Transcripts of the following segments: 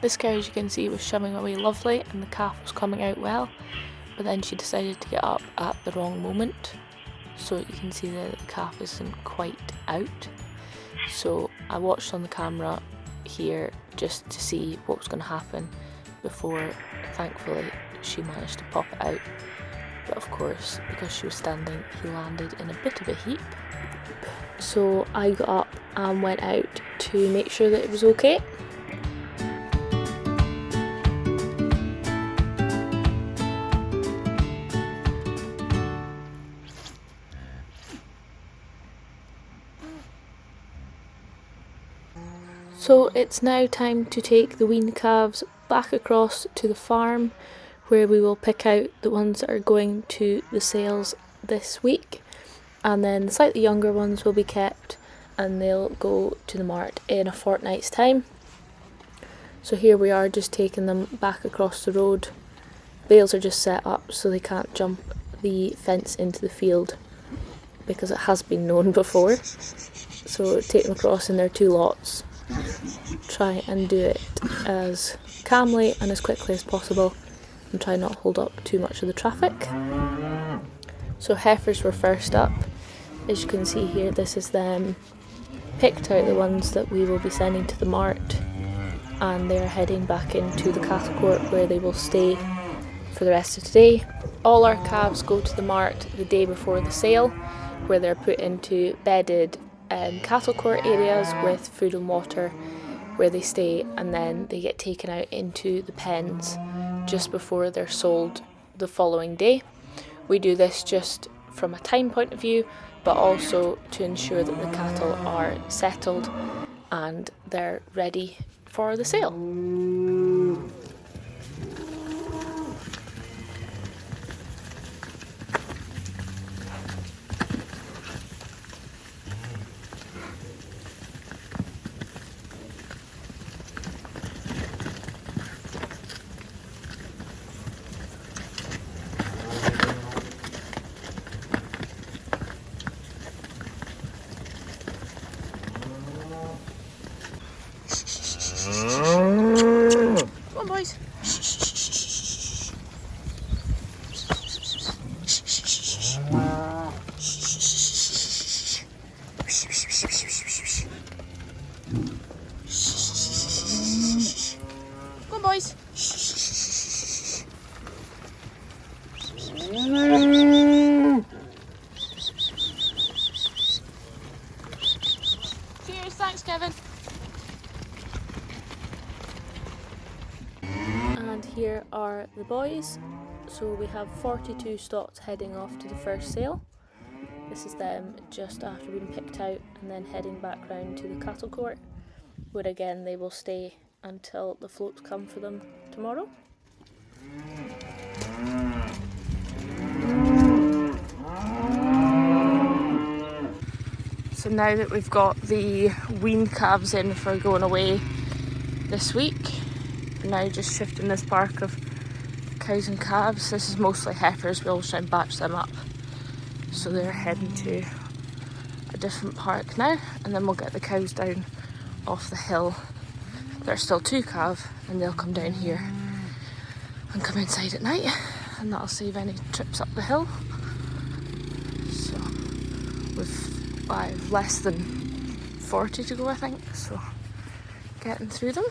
This cow, as you can see, was shoving away lovely and the calf was coming out well, but then she decided to get up at the wrong moment. So you can see that the calf isn't quite out. So I watched on the camera here just to see what was going to happen before, thankfully, she managed to pop it out. But of course, because she was standing, he landed in a bit of a heap. So I got up and went out to make sure that it was okay. So it's now time to take the wean calves back across to the farm, where we will pick out the ones that are going to the sales this week, and then the slightly younger ones will be kept and they'll go to the mart in a fortnight's time. So here we are, just taking them back across the road. Bales are just set up so they can't jump the fence into the field, because it has been known before. So take them across in their two lots. Try and do it as calmly and as quickly as possible, and try not to hold up too much of the traffic. So heifers were first up. As you can see here, this is them. Picked out the ones that we will be sending to the mart, and they're heading back into the cattle court where they will stay for the rest of today. All our calves go to the mart the day before the sale, where they're put into bedded cattle court areas with food and water where they stay, and then they get taken out into the pens just before they're sold the following day. We do this just from a time point of view, but also to ensure that the cattle are settled and they're ready for the sale. Come on, boys. Come on, boys. Cheers, thanks, Kevin. And here are the boys. So we have 42 stocks heading off to the first sale. This is them just after being picked out and then heading back round to the cattle court, where again they will stay until the floats come for them tomorrow. So now that we've got the wean calves in for going away this week, we're now just shifting this park of cows and calves. This is mostly heifers, we always try and batch them up. So they're heading to a different park now, and then we'll get the cows down off the hill. There's still two calves, and they'll come down here and come inside at night, and that'll save any trips up the hill. So we've less than 40 to go, I think, so getting through them.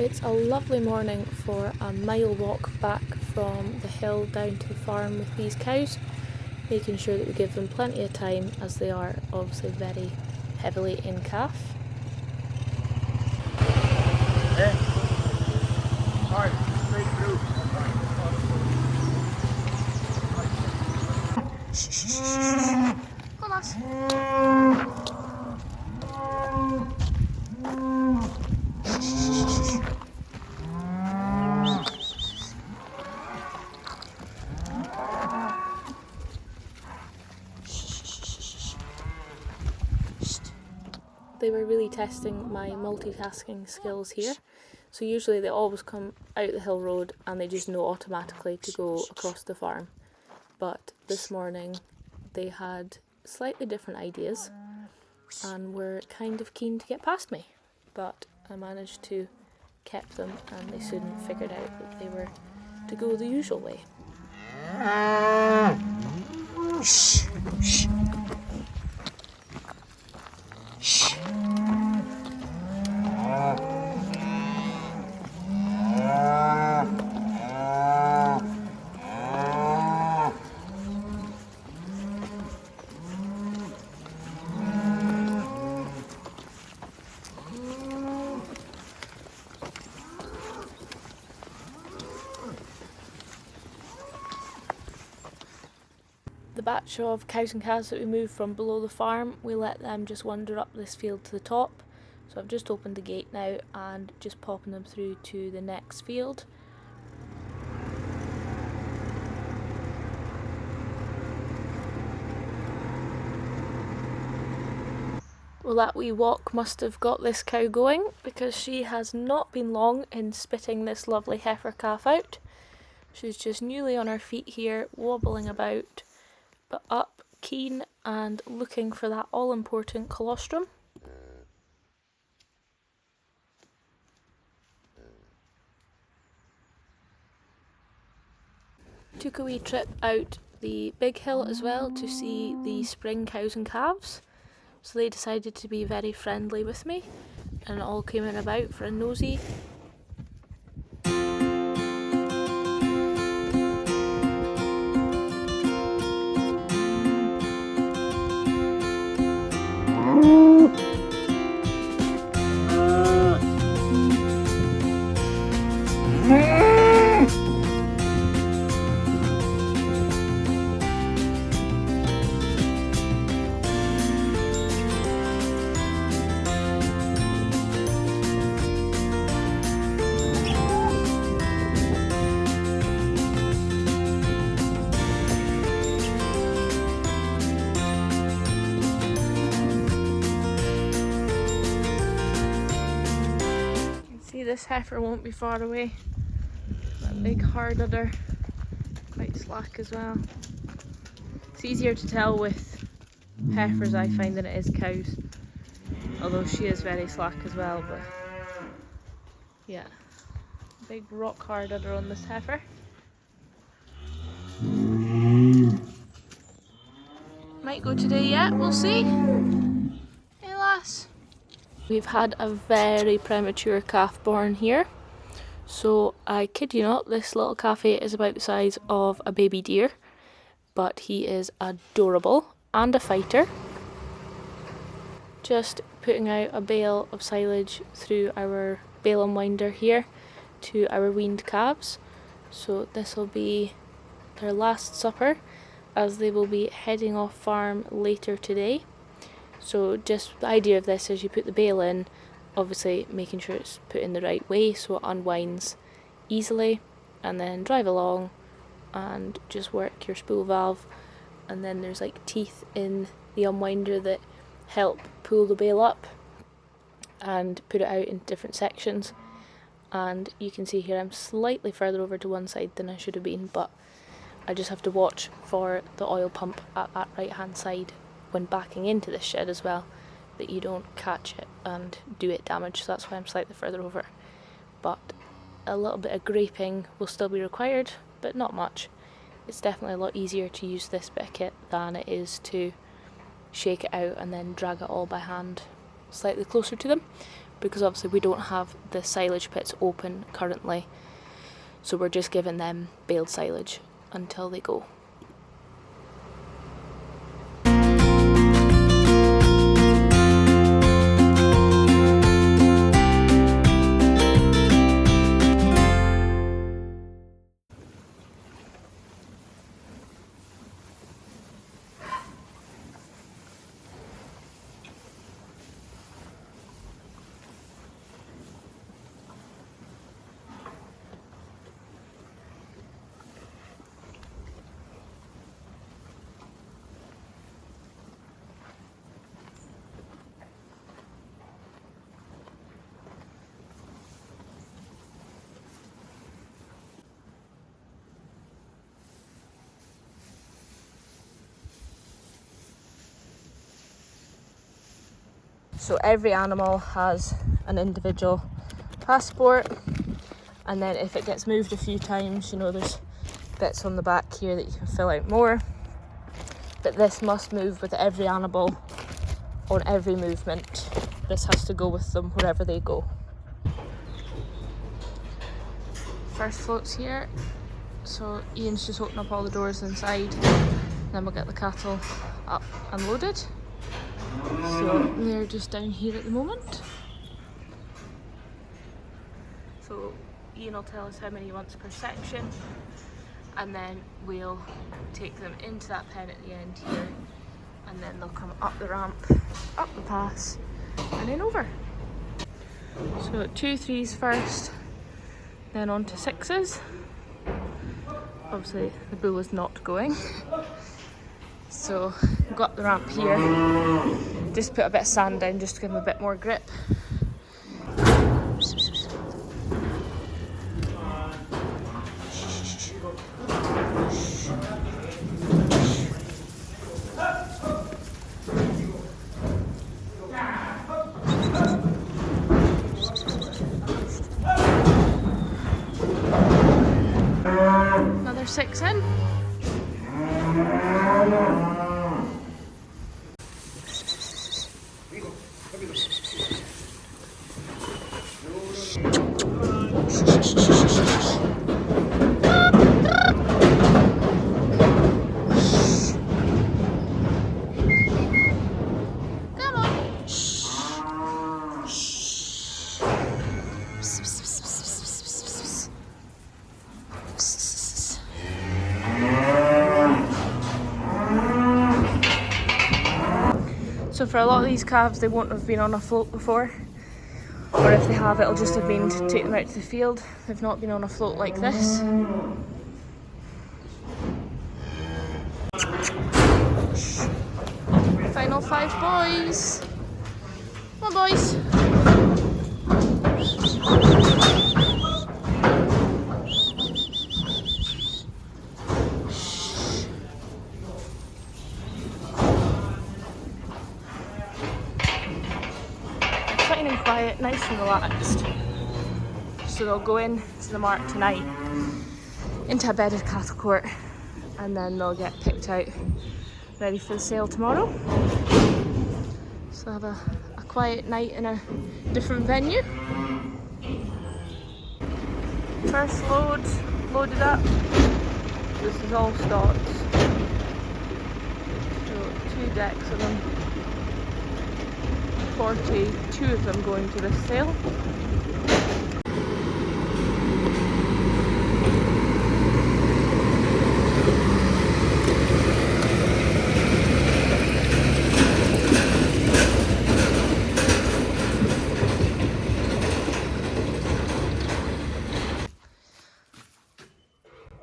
It's a lovely morning for a mile walk back from the hill down to the farm with these cows, making sure that we give them plenty of time as they are obviously very heavily in calf. They were really testing my multitasking skills here. So usually they always come out the hill road and they just know automatically to go across the farm. But this morning they had slightly different ideas and were kind of keen to get past me. But I managed to keep them and they soon figured out that they were to go the usual way. The batch of cows and calves that we moved from below the farm, we let them just wander up this field to the top. So I've just opened the gate now and just popping them through to the next field. Well, that wee walk must have got this cow going because she has not been long in spitting this lovely heifer calf out. She's just newly on her feet here, wobbling about, but up, keen and looking for that all-important colostrum. Took a wee trip out the big hill as well to see the spring cows and calves. So they decided to be very friendly with me and all came in about for a nosy. This heifer won't be far away. That big hard udder, quite slack as well. It's easier to tell with heifers, I find, than it is cows. Although she is very slack as well, but yeah. Big rock hard udder on this heifer. Might go today yet, we'll see. Hey lass. We've had a very premature calf born here. So I kid you not, this little calfie is about the size of a baby deer. But he is adorable and a fighter. Just putting out a bale of silage through our bale unwinder here to our weaned calves. So this will be their last supper as they will be heading off farm later today. So just the idea of this is you put the bale in, obviously making sure it's put in the right way so it unwinds easily, and then drive along and just work your spool valve, and then there's like teeth in the unwinder that help pull the bale up and put it out in different sections. And you can see here I'm slightly further over to one side than I should have been, but I just have to watch for the oil pump at that right hand side when backing into this shed as well, that you don't catch it and do it damage. So that's why I'm slightly further over. But a little bit of graping will still be required, but not much. It's definitely a lot easier to use this bit of kit than it is to shake it out and then drag it all by hand slightly closer to them, because obviously we don't have the silage pits open currently, so we're just giving them baled silage until they go. So every animal has an individual passport, and then if it gets moved a few times, you know, there's bits on the back here that you can fill out more, but this must move with every animal on every movement. This has to go with them wherever they go. First float's here, so Ian's just opening up all the doors inside, then we'll get the cattle up and loaded. So they're just down here at the moment. So Ian will tell us how many he wants per section, and then we'll take them into that pen at the end here, and then they'll come up the ramp, up the pass, and then over. So 2 3s first, then on to 6s. Obviously the bull is not going. So we've got the ramp here, just put a bit of sand down just to give them a bit more grip. Another 6 in. So for a lot of these calves, they won't have been on a float before, or if they have, it'll just have been to take them out to the field. They've not been on a float like this. Final 5 boys. Come on, boys. And quiet, nice and relaxed. So they'll go in to the mark tonight, into a bedded cattle court, and then they'll get picked out, ready for the sale tomorrow. So have a quiet night in a different venue. First load, loaded up. This is all stocked. So 2 decks of them. 42 of them going to this sale.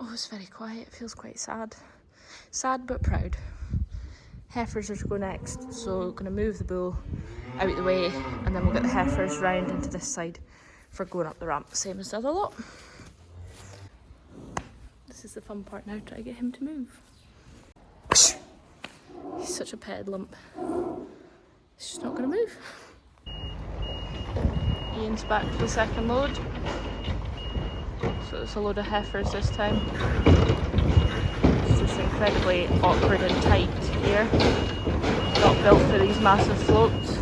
Oh, it's very quiet. It feels quite sad. Sad but proud. heifers are to go next, so we're going to move the bull out the way and then we'll get the heifers round into this side for going up the ramp, same as the other lot. This is the fun part now, try to get him to move. He's such a petted lump. He's just not going to move. Ian's back for the second load. So it's a load of heifers this time. It's just incredibly awkward and tight here. Not built for these massive floats.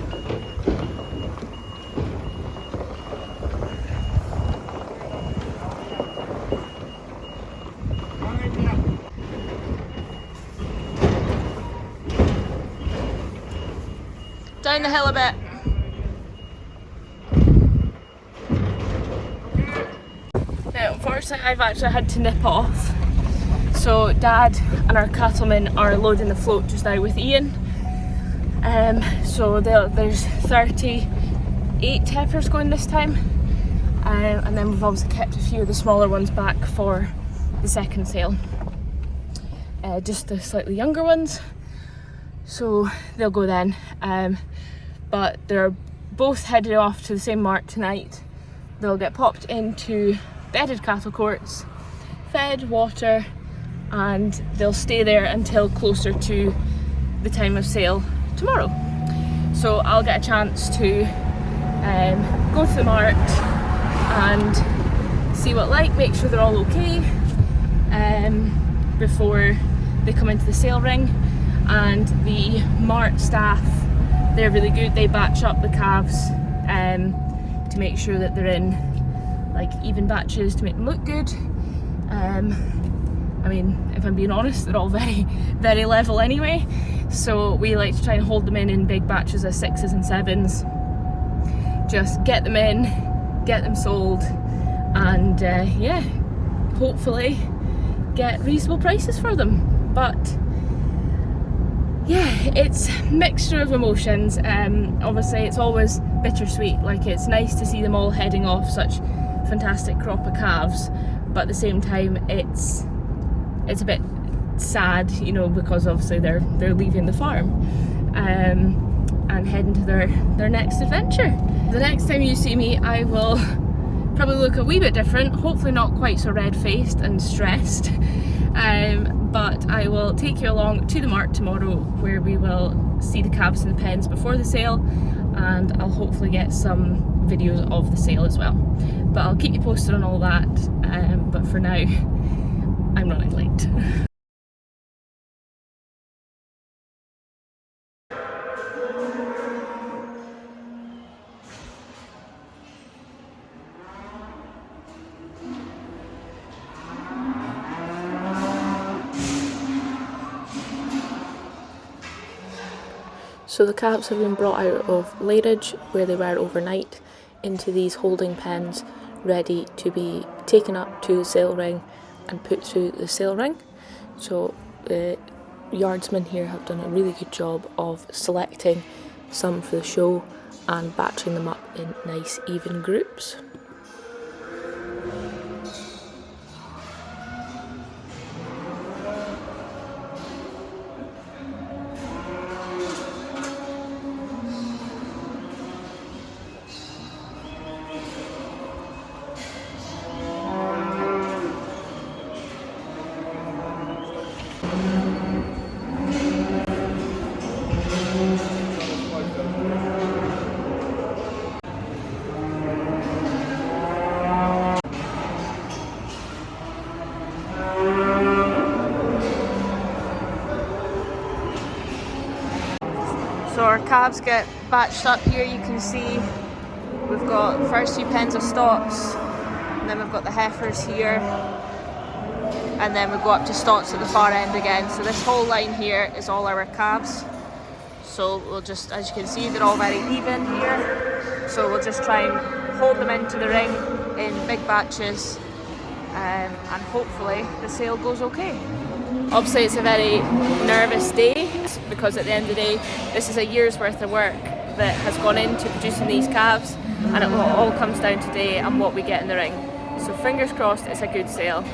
Down the hill a bit. Now, unfortunately, I've actually had to nip off. So Dad and our cattlemen are loading the float just now with Ian. So there's 38 heifers going this time. And then we've obviously kept a few of the smaller ones back for the second sale. Just the slightly younger ones. So they'll go then. But they're both headed off to the same mart tonight. They'll get popped into bedded cattle courts, fed, water, and they'll stay there until closer to the time of sale tomorrow. So I'll get a chance to go to the mart and see what like, make sure they're all okay before they come into the sale ring. And the mart staff, they're really good. They batch up the calves to make sure that they're in like even batches to make them look good. I mean, if I'm being honest, they're all very, very level anyway. So we like to try and hold them in big batches of 6s and 7s. Just get them in, get them sold, and yeah, hopefully get reasonable prices for them. But yeah, it's a mixture of emotions. Obviously it's always bittersweet. Like, it's nice to see them all heading off such fantastic crop of calves, but at the same time it's a bit sad, you know, because obviously they're leaving the farm and heading to their next adventure. The next time you see me, I will probably look a wee bit different, hopefully not quite so red-faced and stressed. But I will take you along to the mart tomorrow, where we will see the calves in the pens before the sale, and I'll hopefully get some videos of the sale as well. But I'll keep you posted on all that, but for now, I'm running late. So the calves have been brought out of lairage, where they were overnight, into these holding pens, ready to be taken up to the sale ring and put through the sale ring. So the yardsmen here have done a really good job of selecting some for the show and batching them up in nice even groups. So our calves get batched up here. You can see we've got the first few pens of stocks, and then we've got the heifers here, and then we go up to stocks at the far end again. So this whole line here is all our calves. So we'll just, as you can see, they're all very even here. So we'll just try and hold them into the ring in big batches, and hopefully the sale goes okay. Obviously it's a very nervous day, because at the end of the day this is a year's worth of work that has gone into producing these calves, and it all comes down today and what we get in the ring. So fingers crossed it's a good sale.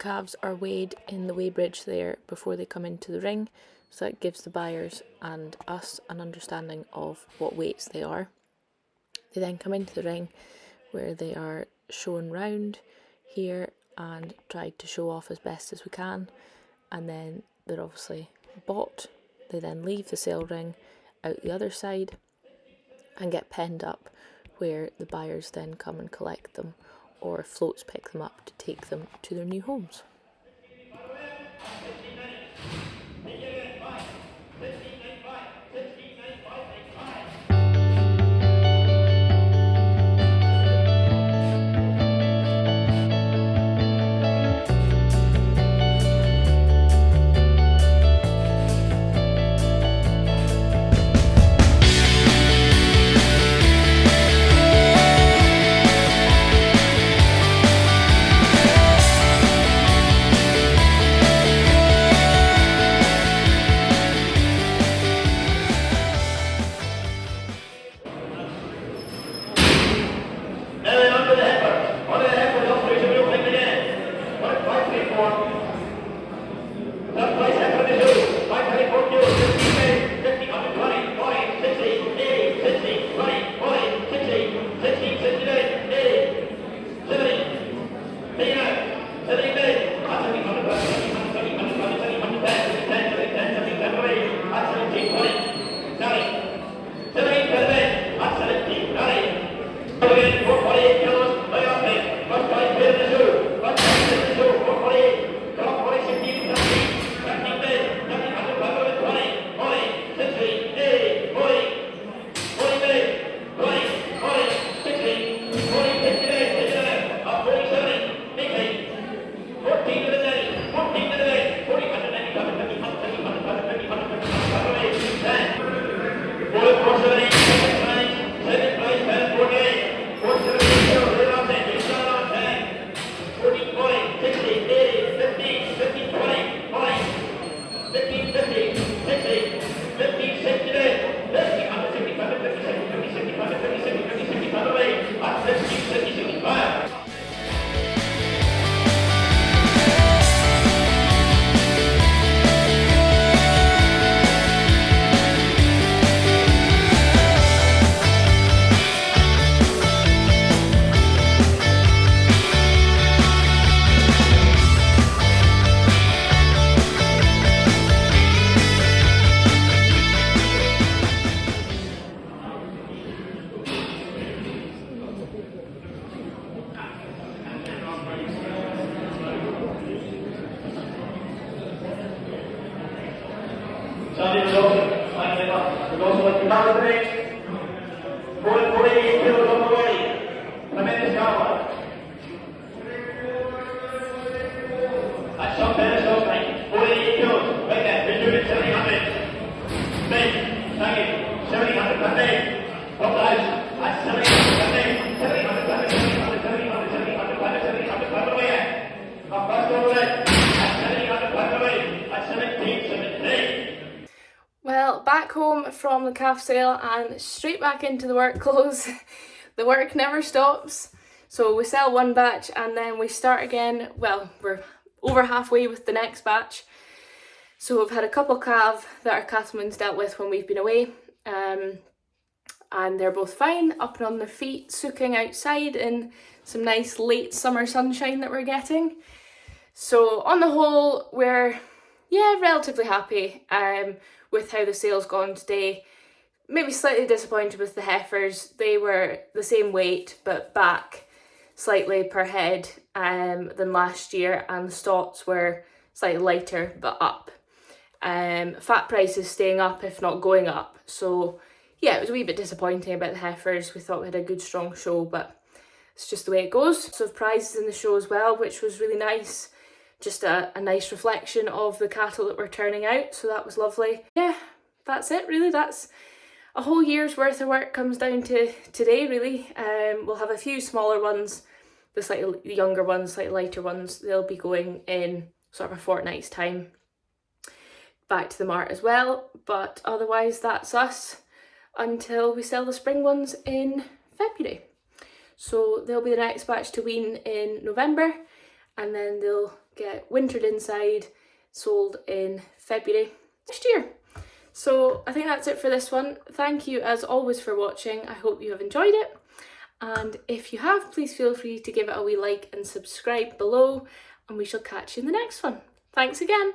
calves are weighed in the weighbridge there before they come into the ring, so that gives the buyers and us an understanding of what weights they are. They then come into the ring where they are shown round here and tried to show off as best as we can, and then they're obviously bought. They then leave the sale ring out the other side and get penned up, where the buyers then come and collect them, or floats pick them up to take them to their new homes. Well, back home from the calf sale and straight back into the work clothes. The work never stops. So we sell one batch and then we start again. Well, we're over halfway with the next batch. So we've had a couple calves that our cattlemen's dealt with when we've been away. And they're both fine, up and on their feet, sooking outside in some nice late summer sunshine that we're getting. So on the whole, we're relatively happy with how the sale's gone today. Maybe slightly disappointed with the heifers. They were the same weight but back slightly per head than last year, and the stocks were slightly lighter but up. Fat prices staying up if not going up. So yeah, it was a wee bit disappointing about the heifers. We thought we had a good strong show, but it's just the way it goes. So prizes in the show as well, which was really nice. Just a nice reflection of the cattle that were turning out, so that was lovely. Yeah, that's it really. That's a whole year's worth of work comes down to today really. We'll have a few smaller ones, the slightly younger ones, slightly lighter ones. They'll be going in sort of a fortnight's time back to the mart as well, but otherwise that's us until we sell the spring ones in February. So they'll be the next batch to wean in November, and then they'll get wintered inside, sold in February next year. So I think that's it for this one. Thank you as always for watching. I hope you have enjoyed it. And if you have, please feel free to give it a wee like and subscribe below, and we shall catch you in the next one. Thanks again.